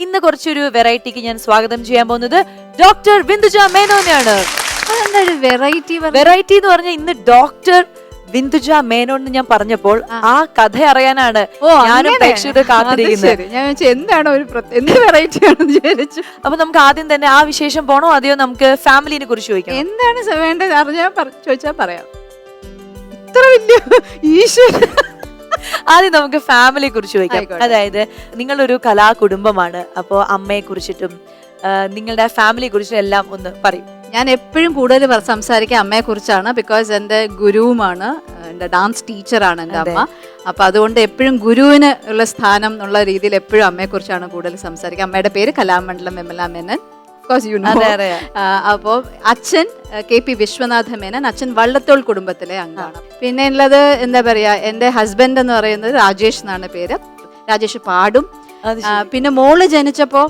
ഇന്ന് കുറച്ചൊരു വെറൈറ്റിക്ക് ഞാൻ സ്വാഗതം ചെയ്യാൻ പോകുന്നത് ഡോക്ടർ ബിന്ദുജ മേനോനെയാണ്. അതെന്തൊരു വെറൈറ്റി വെറൈറ്റി എന്ന് പറഞ്ഞാൽ ഇന്ന് ഡോക്ടർ ബിന്ദുജ മേനോൻ എന്ന് ഞാൻ പറഞ്ഞപ്പോൾ ആ കഥ അറിയാനാണ് ഞാനും പ്രേക്ഷകർ കാത്തിരിക്കുന്നത്. ഞാൻ എന്താണ് ഒരു എന്ത് വെറൈറ്റി ആണെന്ന് വിചാരിച്ചു. അപ്പൊ നമുക്ക് ആദ്യം തന്നെ ആ വിശേഷം പോണോ അതെയോ നമുക്ക് ഫാമിലിനെ കുറിച്ച് ചോദിക്കാം? എന്താണ് വേണ്ടത് അറിഞ്ഞാൽ ചോദിച്ചാൽ പറയാം. ഇത്ര വലിയ ഈശ്വര ആദ്യം നമുക്ക് ഫാമിലിയെ കുറിച്ച് ചോദിക്കാം. അതായത് നിങ്ങളൊരു കലാകുടുംബമാണ്. അപ്പോ അമ്മയെ കുറിച്ചിട്ടും നിങ്ങളുടെ ഫാമിലിയെ കുറിച്ചും എല്ലാം ഒന്ന് പറയും. ഞാൻ എപ്പോഴും കൂടുതൽ സംസാരിക്കുക അമ്മയെ കുറിച്ചാണ്. ബിക്കോസ് എൻ്റെ ഗുരുവുമാണ്, എൻ്റെ ഡാൻസ് ടീച്ചറാണ് എൻ്റെ അമ്മ. അപ്പൊ അതുകൊണ്ട് എപ്പോഴും ഗുരുവിന് ഉള്ള സ്ഥാനം എന്നുള്ള രീതിയിൽ എപ്പോഴും അമ്മയെ കുറിച്ചാണ് കൂടുതൽ സംസാരിക്കുക. അമ്മയുടെ പേര് കലാമണ്ഡലം വിമല മേനൻ. അപ്പോ അച്ഛൻ KP വിശ്വനാഥ മേനൻ, അച്ഛൻ വള്ളത്തോൾ കുടുംബത്തിലെ അംഗമാണ്. പിന്നെ ഉള്ളത് എന്താ പറയാ, എന്റെ ഹസ്ബൻഡ് എന്ന് പറയുന്നത് രാജേഷ് എന്നാണ് പേര്. രാജേഷ് പാടും. പിന്നെ മോള് ജനിച്ചപ്പോ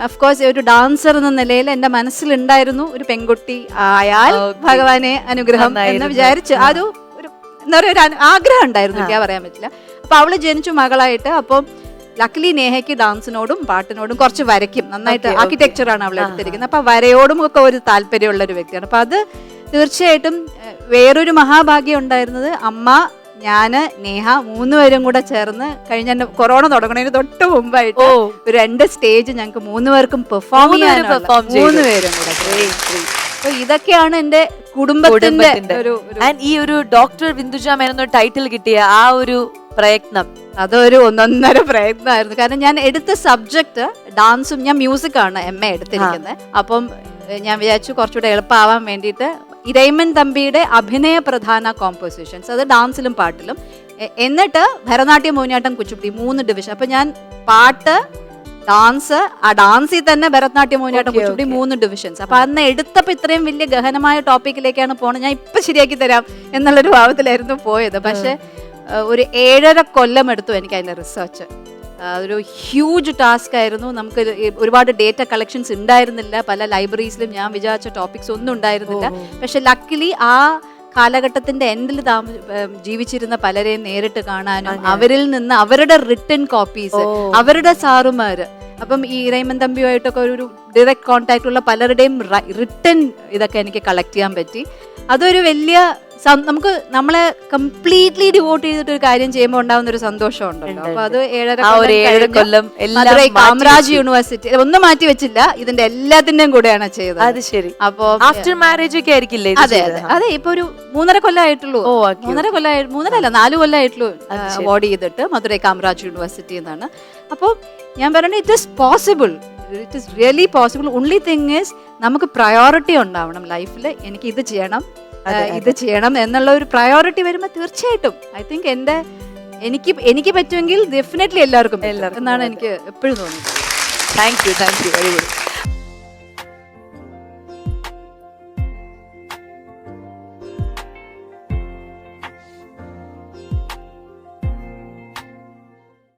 അഫ്കോഴ്സ് ഒരു ഡാൻസർ എന്ന നിലയിൽ എന്റെ മനസ്സിലുണ്ടായിരുന്നു ഒരു പെൺകുട്ടി ആയാൽ ഭഗവാനെ അനുഗ്രഹം എന്ന് വിചാരിച്ച് ഒരു എന്താ പറയുക ഒരു ആഗ്രഹം ഉണ്ടായിരുന്നു. എനിക്ക് പറയാൻ പറ്റില്ല. അപ്പൊ അവള് ജനിച്ചു മകളായിട്ട്. അപ്പം ലക്കിലി നേഹയ്ക്ക് ഡാൻസിനോടും പാട്ടിനോടും കുറച്ച് വരയ്ക്കും നന്നായിട്ട്. ആർക്കിടെക്ചറാണ് അവൾ എടുത്തിരിക്കുന്നത്. അപ്പൊ വരയോടും ഒക്കെ ഒരു താല്പര്യമുള്ള ഒരു വ്യക്തിയാണ്. അപ്പൊ അത് തീർച്ചയായിട്ടും വേറൊരു മഹാഭാഗ്യം ഉണ്ടായിരുന്നത് അമ്മ, ഞാന്, നേഹ മൂന്നുപേരും കൂടെ ചേർന്ന് കഴിഞ്ഞ കൊറോണ തുടങ്ങുന്നതിന് തൊട്ട് മുമ്പായിട്ട് ഒരു 2 സ്റ്റേജ് ഞങ്ങൾക്ക് 3 പേർക്കും പെർഫോം ചെയ്യാൻ 3 പേരും കൂടെ. അപ്പൊ ഇതൊക്കെയാണ് എന്റെ കുടുംബത്തിന്റെ ഈ ഒരു ഡോക്ടർ ബിന്ദുജ മേനോൻ ടൈറ്റിൽ കിട്ടിയ ആ ഒരു പ്രയത്നം അതൊരു ഒന്നൊന്നര പ്രയത്നമായിരുന്നു. കാരണം ഞാൻ എടുത്ത സബ്ജക്ട് ഡാൻസും, ഞാൻ മ്യൂസിക്കാണ് MA എടുത്തിരിക്കുന്നത്. അപ്പം ഞാൻ വിചാരിച്ചു കുറച്ചുകൂടെ എളുപ്പമാവാൻ വേണ്ടിയിട്ട് ഇരൈമൻ തമ്പിയുടെ അഭിനയ പ്രധാന കോമ്പോസിഷൻസ്, അത് ഡാൻസിലും പാട്ടിലും, എന്നിട്ട് ഭരതനാട്യം, മോഹിനിയാട്ടം, കുച്ചിപ്പുടി 3 ഡിവിഷൻ. അപ്പൊ ഞാൻ പാട്ട്, ഡാൻസ്, ആ ഡാൻസിൽ തന്നെ ഭരതനാട്യം, മോഹിനിയാട്ടം, കുച്ചിപ്പുടി 3 ഡിവിഷൻസ്. അപ്പൊ അന്ന് എടുത്തപ്പോ ഇത്രയും വലിയ ഗഹനമായ ടോപ്പിക്കിലേക്കാണ് പോണത്. ഞാൻ ഇപ്പൊ ശരിയാക്കി തരാം എന്നുള്ളൊരു ഭാവത്തിലായിരുന്നു പോയത്. പക്ഷെ ഒരു 7.5 കൊല്ലം എടുത്തു എനിക്ക് അതിന്റെ റിസർച്ച്. അതൊരു ഹ്യൂജ് ടാസ്ക് ആയിരുന്നു. നമുക്ക് ഒരുപാട് ഡേറ്റ കളക്ഷൻസ് ഉണ്ടായിരുന്നില്ല. പല ലൈബ്രറീസിലും ഞാൻ വിചാരിച്ച ടോപ്പിക്സ് ഒന്നും ഉണ്ടായിരുന്നില്ല. പക്ഷെ ലക്കിലി ആ കാലഘട്ടത്തിന്റെ എൻഡിൽ ജീവിച്ചിരുന്ന പലരെയും നേരിട്ട് കാണാനും അവരിൽ നിന്ന് അവരുടെ റിട്ടൺ കോപ്പീസ്, അവരുടെ സാറുമാര്, അപ്പം ഈ ഇരൈമൻ തമ്പിയുമായിട്ടൊക്കെ ഒരു ഡയറക്റ്റ് കോൺടാക്ട് ഉള്ള പലരുടെയും റിട്ടൺ ഇതൊക്കെ എനിക്ക് കളക്ട് ചെയ്യാൻ പറ്റി. അതൊരു വലിയ നമുക്ക് നമ്മളെ കംപ്ലീറ്റ്ലി ഡിവോട്ട് ചെയ്തിട്ട് ഒരു കാര്യം ചെയ്യുമ്പോൾ ഉണ്ടാവുന്ന ഒരു സന്തോഷം ഉണ്ടല്ലോ. അപ്പൊ അത് 7.5 കൊല്ലം മധുരൈ കാമരാജ് യൂണിവേഴ്സിറ്റി ഒന്നും മാറ്റി വെച്ചില്ല, ഇതിന്റെ എല്ലാത്തിന്റെയും കൂടെയാണ് ചെയ്തത്. അത് ശരി. അപ്പൊ ആഫ്റ്റർ മാരേജ് ഒക്കെ ആയിരിക്കില്ലേ? അതെ അതെ അതെ. ഇപ്പൊ ഒരു 3.5 കൊല്ലമായിട്ടുള്ളൂ. 3.5 കൊല്ലമായിട്ടുള്ളൂ അവാർഡ് ചെയ്തിട്ട് മധുരൈ കാമരാജ് യൂണിവേഴ്സിറ്റി എന്നാണ്. അപ്പോൾ ഞാൻ പറയുന്നത് it is possible, it is really possible. Only thing is നമുക്ക് പ്രയോറിറ്റി ഉണ്ടാവണം ലൈഫിൽ. എനിക്ക് ഇത് ചെയ്യണം, ഇത് ചെയ്യണം എന്നുള്ള ഒരു പ്രയോറിറ്റി വരുമ്പോൾ തീർച്ചയായിട്ടും ഐ തിങ്ക് എനിക്ക് പറ്റുമെങ്കിൽ ഡെഫിനറ്റ്ലി എല്ലാവർക്കും എന്നാണ് എനിക്ക് എപ്പോഴും തോന്നുന്നത്. Thank you very good.